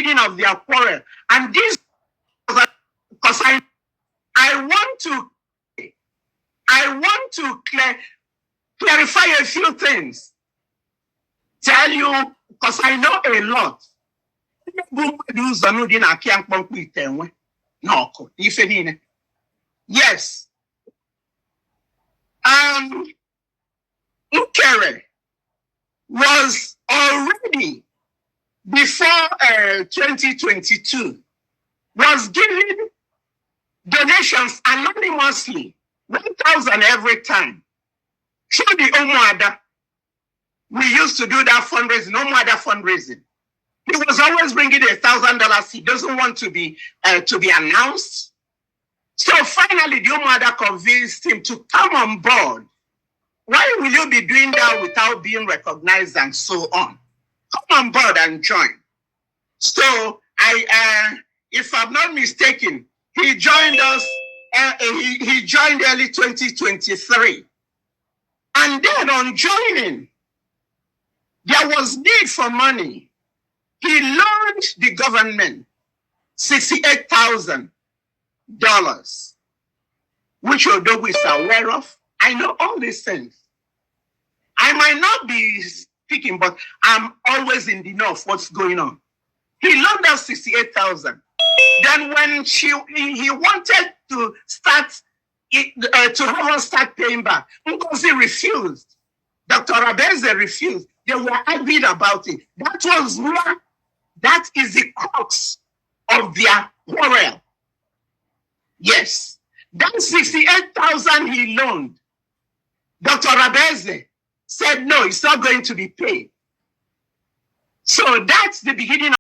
beginning of their quarrel. And this, because I want to clarify a few things. Tell you, because I know a lot. Yes. Ukere was already, before 2022, was giving donations anonymously, 1,000 every time. Through the Omuada, we used to do that fundraising, Omuada fundraising. He was always bringing $1,000. He doesn't want to be announced. So finally, the Omuada convinced him to come on board. Why will you be doing that without being recognized and so on? Come on board and join. So if I'm not mistaken, he joined us. He joined early 2023, and then on joining, there was need for money. He loaned the government $68,000, which Odogu is aware of. I know all these things. I might not be speaking, but I'm always in the know of what's going on. He loaned us 68,000. Then when he wanted to start to have us start paying back, Ngozi refused. Dr. Orabueze refused. They were arguing about it. That is the crux of their quarrel. Yes. That 68,000 he loaned, Dr. Orabueze said, no, it's not going to be paid. So that's the beginning